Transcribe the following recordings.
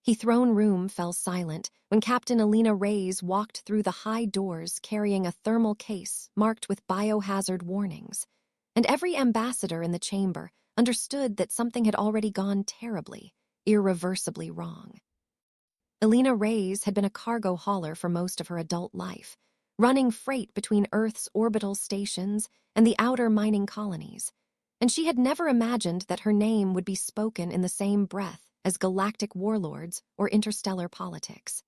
The throne room fell silent when Captain Elena Reyes walked through the high doors carrying a thermal case marked with biohazard warnings, and every ambassador in the chamber understood that something had already gone terribly, irreversibly wrong. Elena Reyes had been a cargo hauler for most of her adult life, running freight between Earth's orbital stations and the outer mining colonies, and she had never imagined that her name would be spoken in the same breath as galactic warlords or interstellar politics.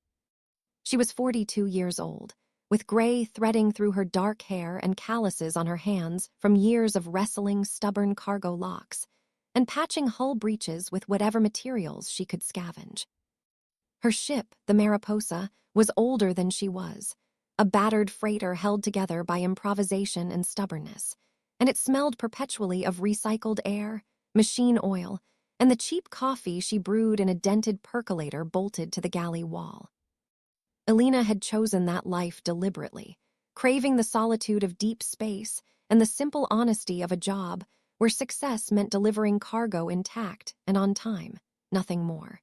She was 42 years old, with gray threading through her dark hair and calluses on her hands from years of wrestling stubborn cargo locks, and patching hull breaches with whatever materials she could scavenge. Her ship, the Mariposa, was older than she was, a battered freighter held together by improvisation and stubbornness, and it smelled perpetually of recycled air, machine oil, and the cheap coffee she brewed in a dented percolator bolted to the galley wall. Elena had chosen that life deliberately, craving the solitude of deep space and the simple honesty of a job where success meant delivering cargo intact and on time, nothing more.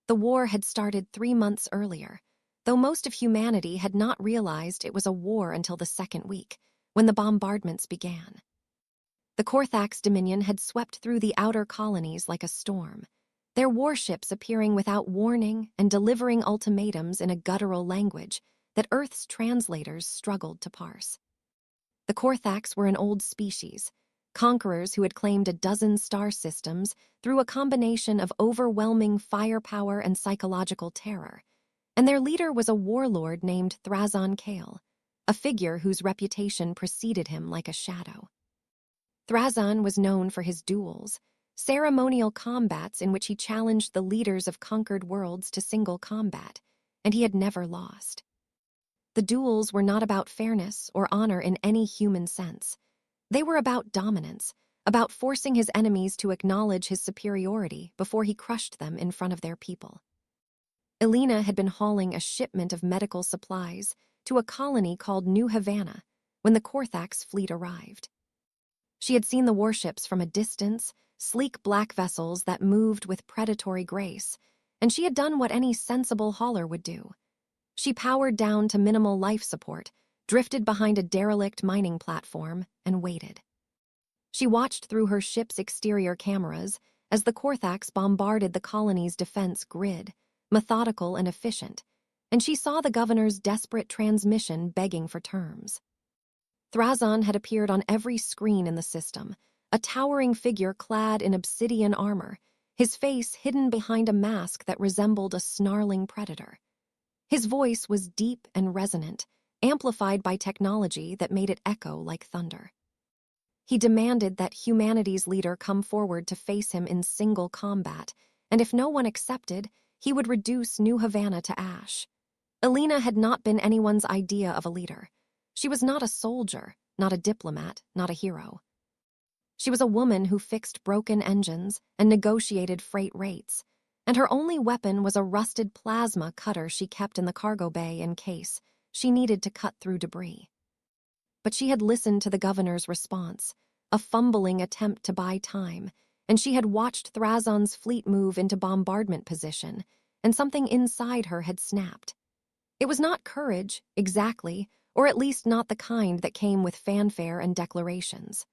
The war had started 3 months earlier, though most of humanity had not realized it was a war until the second week, when the bombardments began. The Korthax Dominion had swept through the outer colonies like a storm, their warships appearing without warning and delivering ultimatums in a guttural language that Earth's translators struggled to parse. The Korthax were an old species, conquerors who had claimed a dozen star systems through a combination of overwhelming firepower and psychological terror, and their leader was a warlord named Thrazon Kael, a figure whose reputation preceded him like a shadow. Thrazon was known for his duels, ceremonial combats in which he challenged the leaders of conquered worlds to single combat, and he had never lost. The duels were not about fairness or honor in any human sense. They were about dominance, about forcing his enemies to acknowledge his superiority before he crushed them in front of their people. Elena had been hauling a shipment of medical supplies to a colony called New Havana when the Korthax fleet arrived. She had seen the warships from a distance, sleek black vessels that moved with predatory grace, and she had done what any sensible hauler would do. She powered down to minimal life support, drifted behind a derelict mining platform, and waited. She watched through her ship's exterior cameras as the Korthax bombarded the colony's defense grid, methodical and efficient, and she saw the governor's desperate transmission begging for terms. Thrazon had appeared on every screen in the system, a towering figure clad in obsidian armor, his face hidden behind a mask that resembled a snarling predator. His voice was deep and resonant, amplified by technology that made it echo like thunder. He demanded that humanity's leader come forward to face him in single combat, and if no one accepted, he would reduce New Havana to ash. Elena had not been anyone's idea of a leader. She was not a soldier, not a diplomat, not a hero. She was a woman who fixed broken engines and negotiated freight rates, and her only weapon was a rusted plasma cutter she kept in the cargo bay in case she needed to cut through debris. But she had listened to the governor's response, a fumbling attempt to buy time, and she had watched Thrazon's fleet move into bombardment position, and something inside her had snapped. It was not courage, exactly, or at least not the kind that came with fanfare and declarations.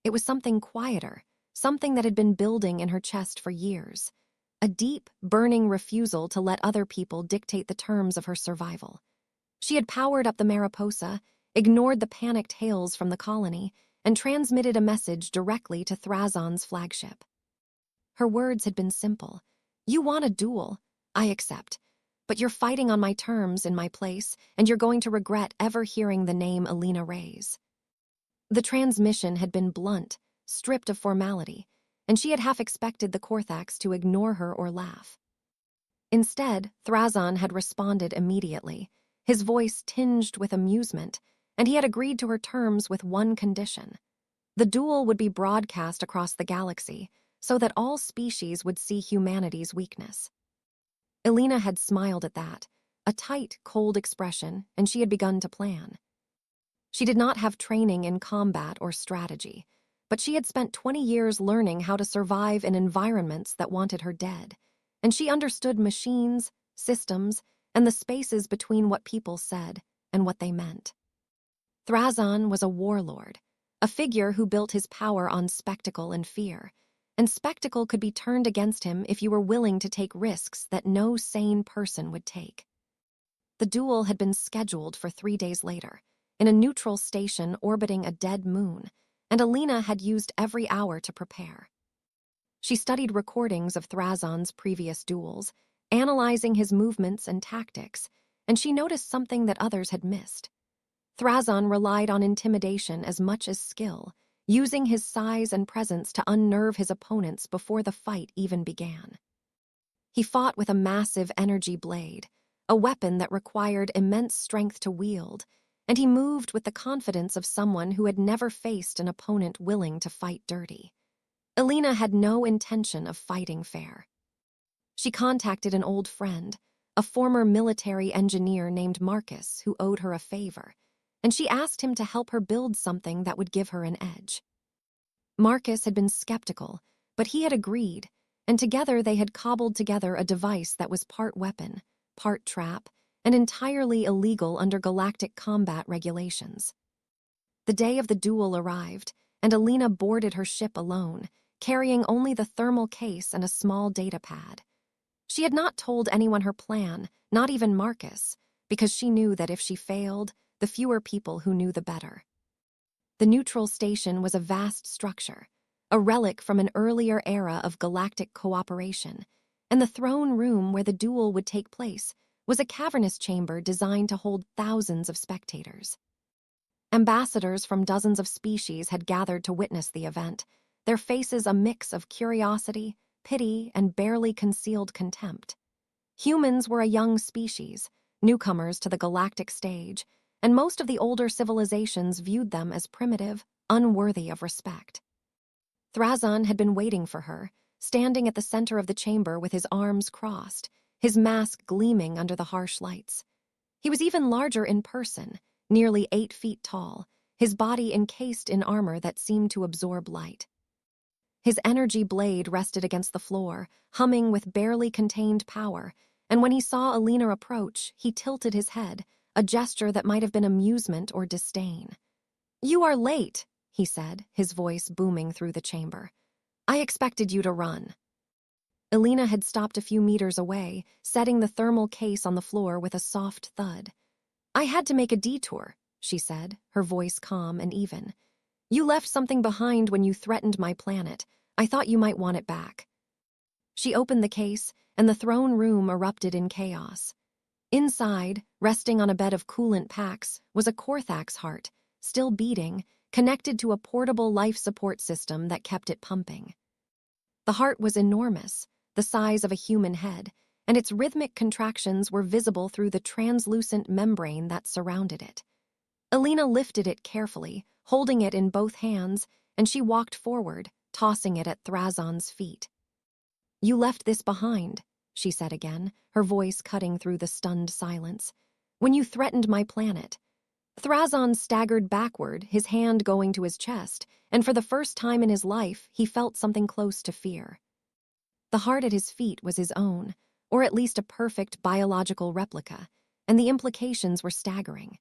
It was something quieter, something that had been building in her chest for years, a deep, burning refusal to let other people dictate the terms of her survival. She had powered up the Mariposa, ignored the panicked hails from the colony, and transmitted a message directly to Thrazon's flagship. Her words had been simple. "You want a duel, I accept. But you're fighting on my terms in my place, and you're going to regret ever hearing the name Elena Reyes." The transmission had been blunt, stripped of formality, and she had half expected the Korthax to ignore her or laugh. Instead, Thrazon had responded immediately, his voice tinged with amusement, and he had agreed to her terms with one condition. The duel would be broadcast across the galaxy, so that all species would see humanity's weakness. Elena had smiled at that, a tight, cold expression, and she had begun to plan. She did not have training in combat or strategy, but she had spent 20 years learning how to survive in environments that wanted her dead, and she understood machines, systems, and the spaces between what people said and what they meant. Thrazon was a warlord, a figure who built his power on spectacle and fear, and spectacle could be turned against him if you were willing to take risks that no sane person would take. The duel had been scheduled for 3 days later, in a neutral station orbiting a dead moon, and Elena had used every hour to prepare. She studied recordings of Thrazon's previous duels, analyzing his movements and tactics, and she noticed something that others had missed. Thrazon relied on intimidation as much as skill, using his size and presence to unnerve his opponents before the fight even began. He fought with a massive energy blade, a weapon that required immense strength to wield, and he moved with the confidence of someone who had never faced an opponent willing to fight dirty. Elena had no intention of fighting fair. She contacted an old friend, a former military engineer named Marcus who owed her a favor, and she asked him to help her build something that would give her an edge. Marcus had been skeptical, but he had agreed, and together they had cobbled together a device that was part weapon, part trap, and entirely illegal under galactic combat regulations. The day of the duel arrived, and Elena boarded her ship alone, carrying only the thermal case and a small data pad. She had not told anyone her plan, not even Marcus, because she knew that if she failed, the fewer people who knew the better. The neutral station was a vast structure, a relic from an earlier era of galactic cooperation, and the throne room where the duel would take place was a cavernous chamber designed to hold thousands of spectators. Ambassadors from dozens of species had gathered to witness the event, their faces a mix of curiosity, pity, and barely concealed contempt. Humans were a young species, newcomers to the galactic stage, and most of the older civilizations viewed them as primitive, unworthy of respect. Thrazon had been waiting for her, standing at the center of the chamber with his arms crossed, his mask gleaming under the harsh lights. He was even larger in person, nearly 8 feet tall, his body encased in armor that seemed to absorb light. His energy blade rested against the floor, humming with barely contained power, and when he saw Elena approach, he tilted his head, a gesture that might have been amusement or disdain. "You are late," he said, his voice booming through the chamber. "I expected you to run." Elena had stopped a few meters away, setting the thermal case on the floor with a soft thud. "I had to make a detour," she said, her voice calm and even. "You left something behind when you threatened my planet. I thought you might want it back." She opened the case, and the throne room erupted in chaos. Inside, resting on a bed of coolant packs, was a Korthax heart, still beating, connected to a portable life support system that kept it pumping. The heart was enormous, the size of a human head, and its rhythmic contractions were visible through the translucent membrane that surrounded it. Elena lifted it carefully, holding it in both hands, and she walked forward, tossing it at Thrazon's feet. "You left this behind," she said again, her voice cutting through the stunned silence. "When you threatened my planet." Thrazon staggered backward, his hand going to his chest, and for the first time in his life, he felt something close to fear. The heart at his feet was his own, or at least a perfect biological replica, and the implications were staggering.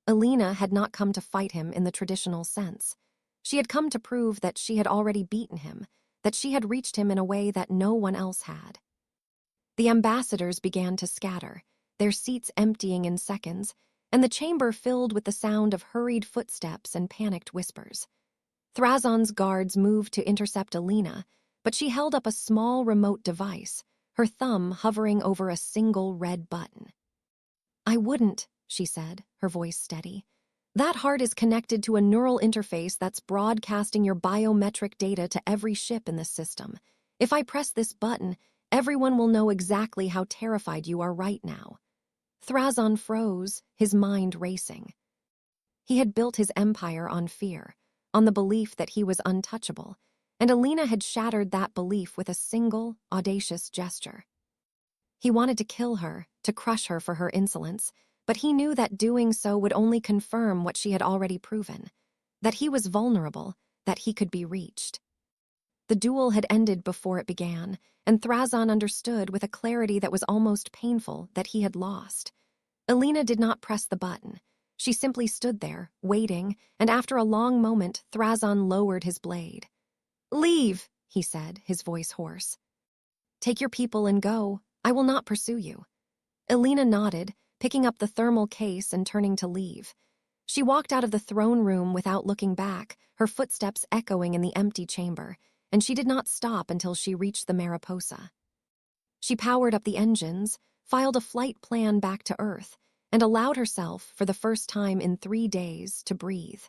Elena had not come to fight him in the traditional sense. She had come to prove that she had already beaten him, that she had reached him in a way that no one else had. The ambassadors began to scatter, their seats emptying in seconds, and the chamber filled with the sound of hurried footsteps and panicked whispers. Thrazon's guards moved to intercept Elena, but she held up a small remote device, her thumb hovering over a single red button. "I wouldn't," she said, her voice steady. "That heart is connected to a neural interface that's broadcasting your biometric data to every ship in this system. If I press this button, everyone will know exactly how terrified you are right now." Thrazon froze, his mind racing. He had built his empire on fear, on the belief that he was untouchable, and Elena had shattered that belief with a single, audacious gesture. He wanted to kill her, to crush her for her insolence, but he knew that doing so would only confirm what she had already proven, that he was vulnerable, that he could be reached. The duel had ended before it began, and Thrazon understood with a clarity that was almost painful that he had lost. Elena did not press the button. She simply stood there, waiting, and after a long moment, Thrazon lowered his blade. "Leave," he said, his voice hoarse. "Take your people and go. I will not pursue you." Elena nodded, picking up the thermal case and turning to leave. She walked out of the throne room without looking back, her footsteps echoing in the empty chamber, and she did not stop until she reached the Mariposa. She powered up the engines, filed a flight plan back to Earth, and allowed herself, for the first time in 3 days, to breathe.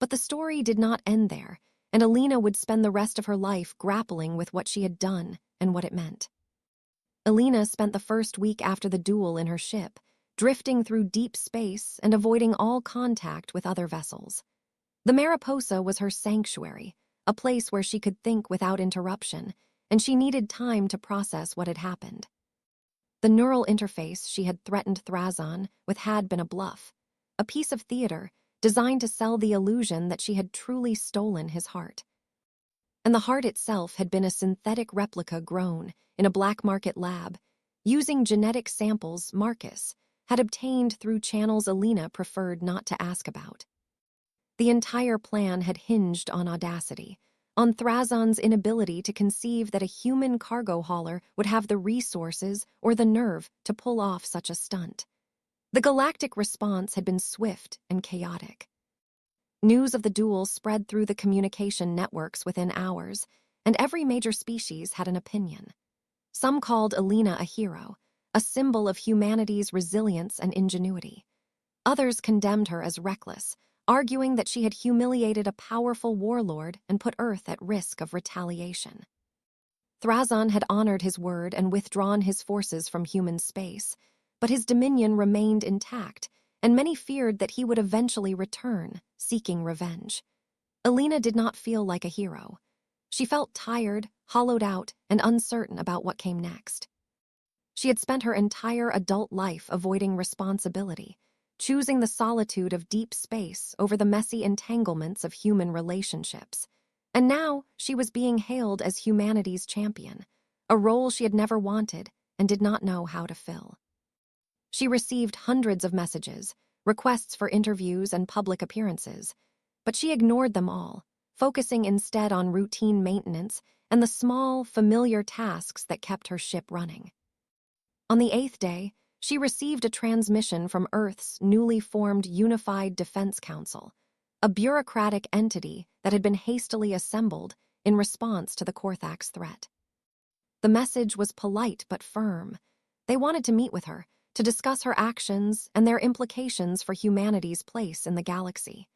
But the story did not end there, and Elena would spend the rest of her life grappling with what she had done and what it meant. Elena spent the first week after the duel in her ship, drifting through deep space and avoiding all contact with other vessels. The Mariposa was her sanctuary, a place where she could think without interruption, and she needed time to process what had happened. The neural interface she had threatened Thrazon with had been a bluff, a piece of theater designed to sell the illusion that she had truly stolen his heart. And the heart itself had been a synthetic replica grown in a black market lab, using genetic samples Marcus had obtained through channels Elena preferred not to ask about. The entire plan had hinged on audacity, on Thrazon's inability to conceive that a human cargo hauler would have the resources or the nerve to pull off such a stunt. The galactic response had been swift and chaotic. News of the duel spread through the communication networks within hours, and every major species had an opinion. Some called Elena a hero, a symbol of humanity's resilience and ingenuity. Others condemned her as reckless, arguing that she had humiliated a powerful warlord and put Earth at risk of retaliation. Thrazon had honored his word and withdrawn his forces from human space, but his dominion remained intact, and many feared that he would eventually return, seeking revenge. Elena did not feel like a hero. She felt tired, hollowed out, and uncertain about what came next. She had spent her entire adult life avoiding responsibility, choosing the solitude of deep space over the messy entanglements of human relationships. And now she was being hailed as humanity's champion, a role she had never wanted and did not know how to fill. She received hundreds of messages, requests for interviews and public appearances, but she ignored them all, focusing instead on routine maintenance and the small, familiar tasks that kept her ship running. On the 8th day, she received a transmission from Earth's newly formed Unified Defense Council, a bureaucratic entity that had been hastily assembled in response to the Korthax threat. The message was polite but firm. They wanted to meet with her, to discuss her actions and their implications for humanity's place in the galaxy.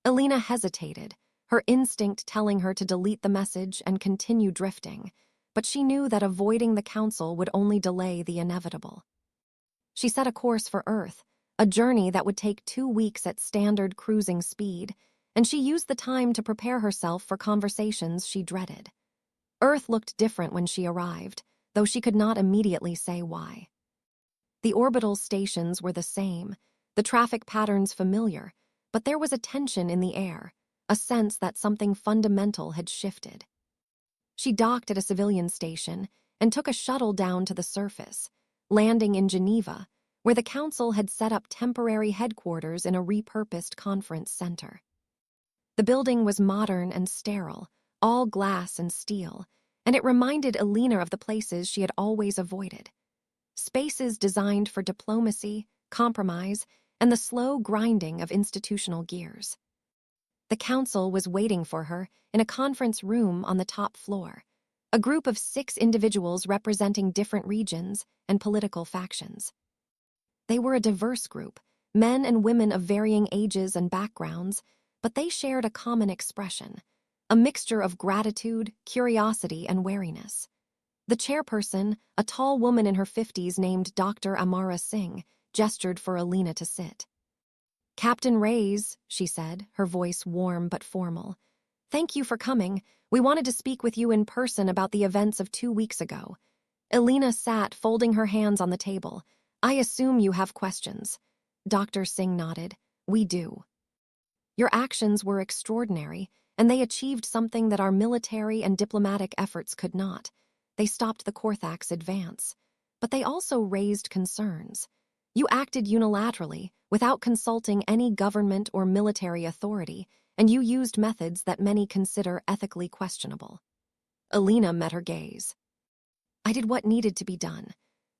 Elena hesitated, her instinct telling her to delete the message and continue drifting, but she knew that avoiding the council would only delay the inevitable. She set a course for Earth, a journey that would take 2 weeks at standard cruising speed, and she used the time to prepare herself for conversations she dreaded. Earth looked different when she arrived, though she could not immediately say why. The orbital stations were the same, the traffic patterns familiar, but there was a tension in the air, a sense that something fundamental had shifted. She docked at a civilian station and took a shuttle down to the surface, landing in Geneva, where the council had set up temporary headquarters in a repurposed conference center. The building was modern and sterile, all glass and steel, and it reminded Elena of the places she had always avoided. Spaces designed for diplomacy, compromise, and the slow grinding of institutional gears. The council was waiting for her in a conference room on the top floor, a group of 6 individuals representing different regions and political factions. They were a diverse group, men and women of varying ages and backgrounds, but they shared a common expression, a mixture of gratitude, curiosity, and wariness. The chairperson, a tall woman in her 50s named Dr. Amara Singh, gestured for Elena to sit. "Captain Reyes," she said, her voice warm but formal. "Thank you for coming. We wanted to speak with you in person about the events of 2 weeks ago." Elena sat, folding her hands on the table. "I assume you have questions." Dr. Singh nodded. "We do." "Your actions were extraordinary, and they achieved something that our military and diplomatic efforts could not. They stopped the Korthax advance. But they also raised concerns. You acted unilaterally, without consulting any government or military authority, and you used methods that many consider ethically questionable. Elena met her gaze. I did what needed to be done.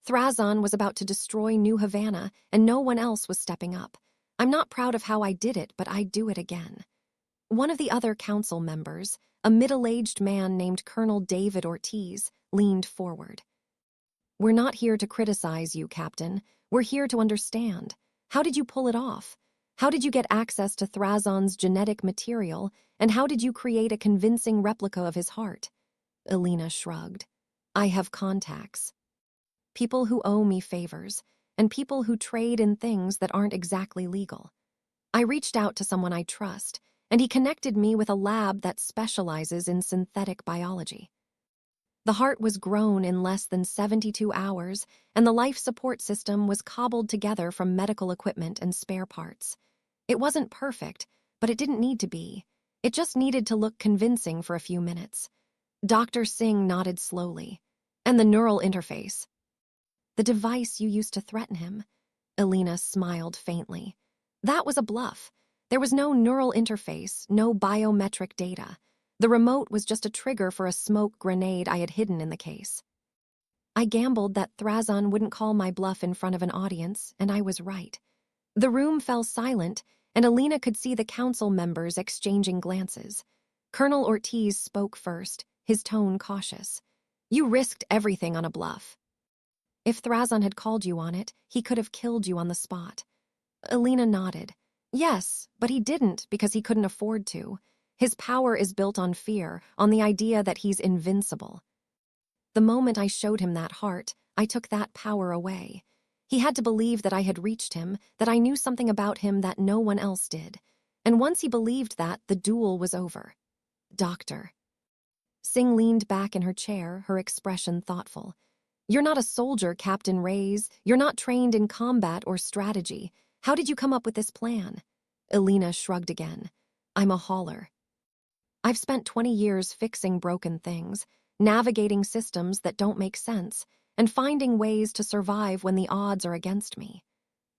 Thrazon was about to destroy New Havana, and no one else was stepping up. I'm not proud of how I did it, but I'd do it again. One of the other council members, a middle-aged man named Colonel David Ortiz, leaned forward. We're not here to criticize you, Captain. We're here to understand. How did you pull it off? How did you get access to Thrazon's genetic material, and how did you create a convincing replica of his heart? Elena shrugged. I have contacts. People who owe me favors, and people who trade in things that aren't exactly legal. I reached out to someone I trust, and he connected me with a lab that specializes in synthetic biology. The heart was grown in less than 72 hours, and the life support system was cobbled together from medical equipment and spare parts. It wasn't perfect, but it didn't need to be. It just needed to look convincing for a few minutes. Dr. Singh nodded slowly. And the neural interface. The device you used to threaten him. Elena smiled faintly. That was a bluff. There was no neural interface, no biometric data. The remote was just a trigger for a smoke grenade I had hidden in the case. I gambled that Thrazon wouldn't call my bluff in front of an audience, and I was right. The room fell silent, and Elena could see the council members exchanging glances. Colonel Ortiz spoke first, his tone cautious. You risked everything on a bluff. If Thrazon had called you on it, he could have killed you on the spot. Elena nodded. Yes, but he didn't because he couldn't afford to. His power is built on fear, on the idea that he's invincible. The moment I showed him that heart, I took that power away. He had to believe that I had reached him, that I knew something about him that no one else did. And once he believed that, the duel was over. Doctor. Singh leaned back in her chair, her expression thoughtful. You're not a soldier, Captain Reyes. You're not trained in combat or strategy. How did you come up with this plan? Elena shrugged again. I'm a hauler. I've spent 20 years fixing broken things, navigating systems that don't make sense, and finding ways to survive when the odds are against me.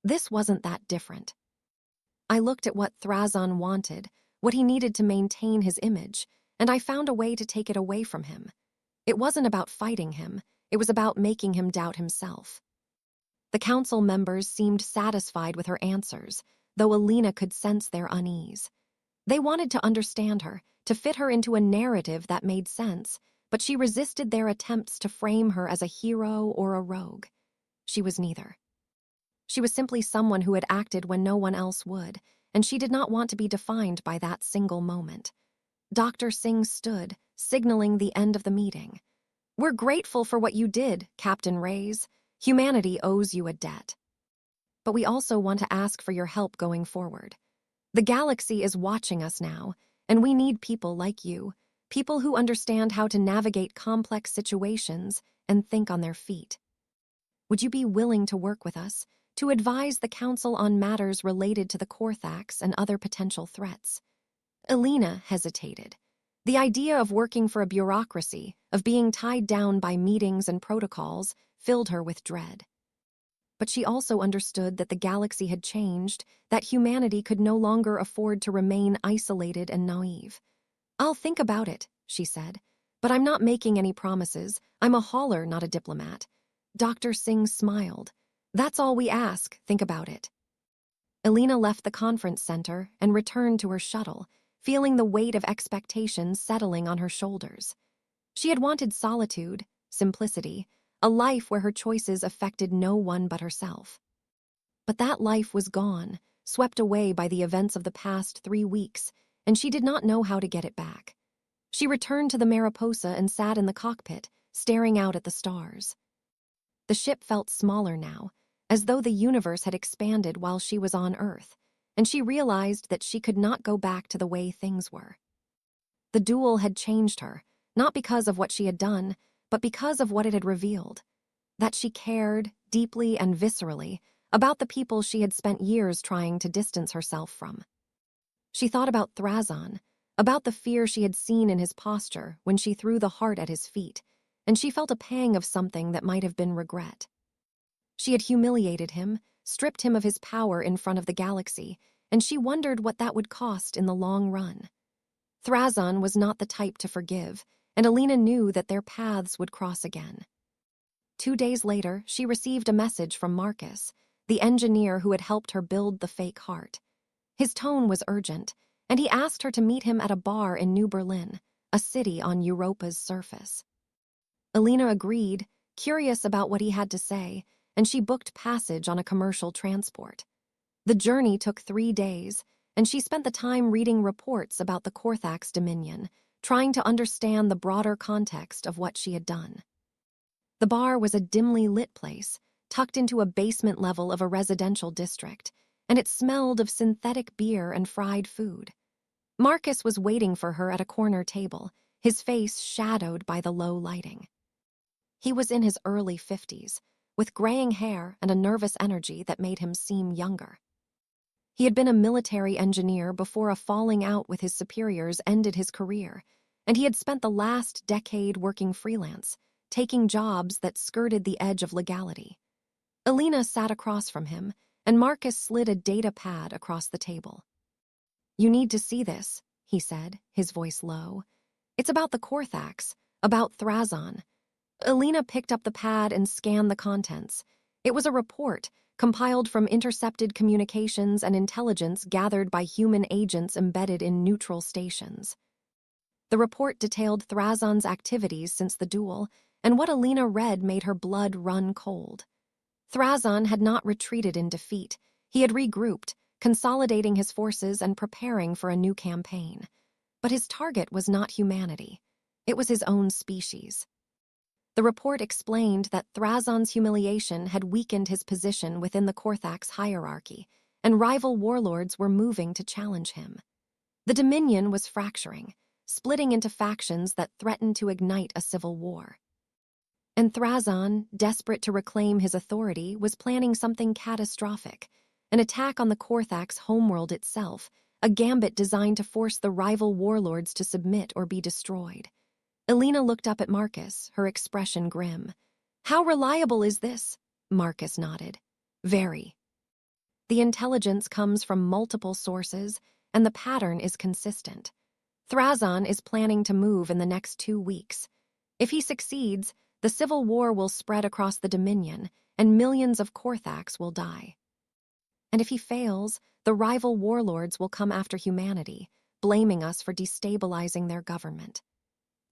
This wasn't that different. I looked at what Thrazon wanted, what he needed to maintain his image, and I found a way to take it away from him. It wasn't about fighting him, it was about making him doubt himself. The council members seemed satisfied with her answers, though Elena could sense their unease. They wanted to understand her, to fit her into a narrative that made sense, but she resisted their attempts to frame her as a hero or a rogue. She was neither. She was simply someone who had acted when no one else would, and she did not want to be defined by that single moment. Dr. Singh stood, signaling the end of the meeting. We're grateful for what you did, Captain Reyes. Humanity owes you a debt. But we also want to ask for your help going forward. The galaxy is watching us now, and we need people like you, people who understand how to navigate complex situations and think on their feet. Would you be willing to work with us, to advise the Council on matters related to the Korthax and other potential threats? Elena hesitated. The idea of working for a bureaucracy, of being tied down by meetings and protocols, filled her with dread. But she also understood that the galaxy had changed, that humanity could no longer afford to remain isolated and naive. I'll think about it, she said, but I'm not making any promises. I'm a hauler, not a diplomat. Dr. Singh smiled. That's all we ask, think about it. Elena left the conference center and returned to her shuttle, feeling the weight of expectations settling on her shoulders. She had wanted solitude, simplicity, a life where her choices affected no one but herself. But that life was gone, swept away by the events of the past 3 weeks, and she did not know how to get it back. She returned to the Mariposa and sat in the cockpit, staring out at the stars. The ship felt smaller now, as though the universe had expanded while she was on Earth, and she realized that she could not go back to the way things were. The duel had changed her, not because of what she had done, but because of what it had revealed. That she cared, deeply and viscerally, about the people she had spent years trying to distance herself from. She thought about Thrazon, about the fear she had seen in his posture when she threw the heart at his feet, and she felt a pang of something that might have been regret. She had humiliated him, stripped him of his power in front of the galaxy, and she wondered what that would cost in the long run. Thrazon was not the type to forgive, and Elena knew that their paths would cross again. 2 days later, she received a message from Marcus, the engineer who had helped her build the fake heart. His tone was urgent, and he asked her to meet him at a bar in New Berlin, a city on Europa's surface. Elena agreed, curious about what he had to say, and she booked passage on a commercial transport. The journey took 3 days, and she spent the time reading reports about the Korthax Dominion, trying to understand the broader context of what she had done. The bar was a dimly lit place, tucked into a basement level of a residential district, and it smelled of synthetic beer and fried food. Marcus was waiting for her at a corner table, his face shadowed by the low lighting. He was in his early 50s, with graying hair and a nervous energy that made him seem younger. He had been a military engineer before a falling out with his superiors ended his career, and he had spent the last decade working freelance, taking jobs that skirted the edge of legality. Elena sat across from him, and Marcus slid a data pad across the table. "You need to see this," he said, his voice low. "It's about the Korthax, about Thrazon." Elena picked up the pad and scanned the contents. It was a report, compiled from intercepted communications and intelligence gathered by human agents embedded in neutral stations. The report detailed Thrazon's activities since the duel, and what Elena read made her blood run cold. Thrazon had not retreated in defeat. He had regrouped, consolidating his forces and preparing for a new campaign. But his target was not humanity. It was his own species. The report explained that Thrazon's humiliation had weakened his position within the Korthax hierarchy, and rival warlords were moving to challenge him. The Dominion was fracturing, splitting into factions that threatened to ignite a civil war. And Thrazon, desperate to reclaim his authority, was planning something catastrophic, an attack on the Korthax homeworld itself, a gambit designed to force the rival warlords to submit or be destroyed. Elena looked up at Marcus, her expression grim. "How reliable is this?" Marcus nodded. "Very. The intelligence comes from multiple sources, and the pattern is consistent. Thrazon is planning to move in the next 2 weeks. If he succeeds, the civil war will spread across the Dominion, and millions of Korthax will die. And if he fails, the rival warlords will come after humanity, blaming us for destabilizing their government."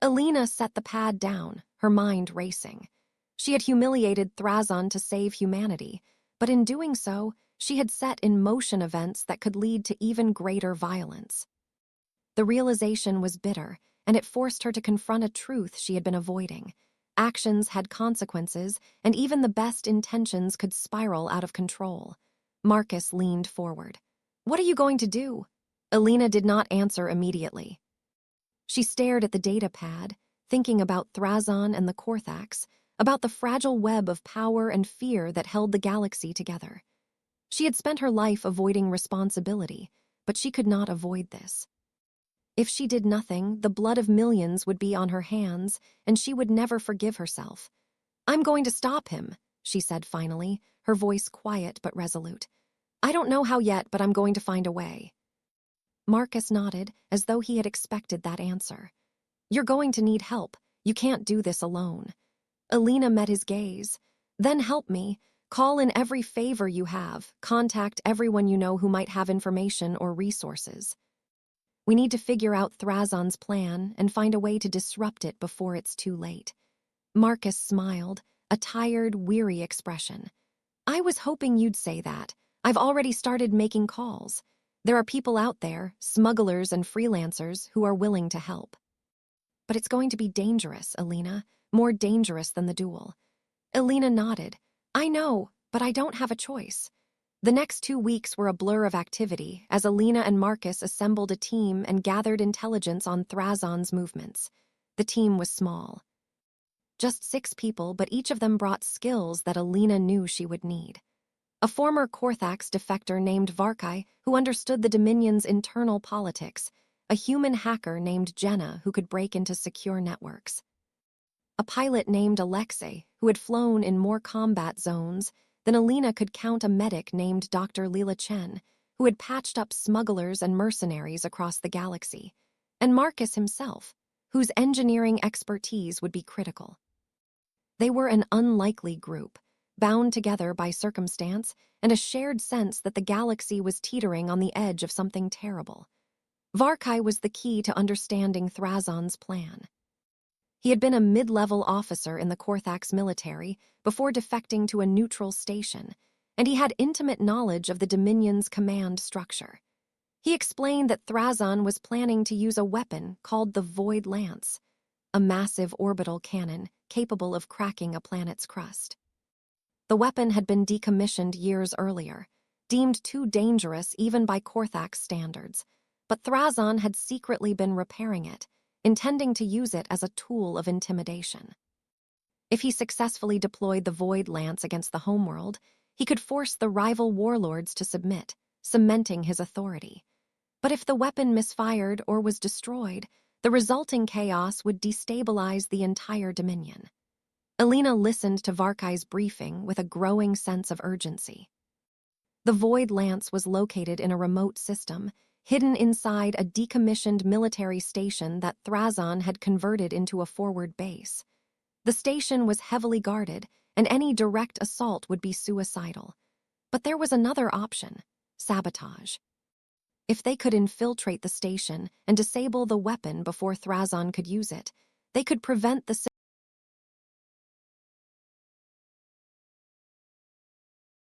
Elena set the pad down, her mind racing. She had humiliated Thrazon to save humanity, but in doing so, she had set in motion events that could lead to even greater violence. The realization was bitter, and it forced her to confront a truth she had been avoiding. Actions had consequences, and even the best intentions could spiral out of control. Marcus leaned forward. "What are you going to do?" Elena did not answer immediately. She stared at the data pad, thinking about Thrazon and the Korthax, about the fragile web of power and fear that held the galaxy together. She had spent her life avoiding responsibility, but she could not avoid this. If she did nothing, the blood of millions would be on her hands, and she would never forgive herself. "I'm going to stop him," she said finally, her voice quiet but resolute. "I don't know how yet, but I'm going to find a way." Marcus nodded, as though he had expected that answer. "You're going to need help. You can't do this alone." Elena met his gaze. "Then help me. Call in every favor you have. Contact everyone you know who might have information or resources. We need to figure out Thrazon's plan and find a way to disrupt it before it's too late." Marcus smiled, a tired, weary expression. "I was hoping you'd say that. I've already started making calls. There are people out there, smugglers and freelancers, who are willing to help. But it's going to be dangerous, Elena, more dangerous than the duel." Elena nodded. "I know, but I don't have a choice." The next 2 weeks were a blur of activity as Elena and Marcus assembled a team and gathered intelligence on Thrazon's movements. The team was small. Just 6 people, but each of them brought skills that Elena knew she would need. A former Korthax defector named Varkai, who understood the Dominion's internal politics, a human hacker named Jenna who could break into secure networks, a pilot named Alexei who had flown in more combat zones than Elena could count, a medic named Dr. Leela Chen who had patched up smugglers and mercenaries across the galaxy, and Marcus himself, whose engineering expertise would be critical. They were an unlikely group, bound together by circumstance and a shared sense that the galaxy was teetering on the edge of something terrible. Varkai was the key to understanding Thrazon's plan. He had been a mid-level officer in the Korthax military before defecting to a neutral station, and he had intimate knowledge of the Dominion's command structure. He explained that Thrazon was planning to use a weapon called the Void Lance, a massive orbital cannon capable of cracking a planet's crust. The weapon had been decommissioned years earlier, deemed too dangerous even by Korthax standards, but Thrazon had secretly been repairing it, intending to use it as a tool of intimidation. If he successfully deployed the Void Lance against the homeworld, he could force the rival warlords to submit, cementing his authority. But if the weapon misfired or was destroyed, the resulting chaos would destabilize the entire Dominion. Elena listened to Varkai's briefing with a growing sense of urgency. The Void Lance was located in a remote system, hidden inside a decommissioned military station that Thrazon had converted into a forward base. The station was heavily guarded, and any direct assault would be suicidal. But there was another option: sabotage. If they could infiltrate the station and disable the weapon before Thrazon could use it, they could prevent the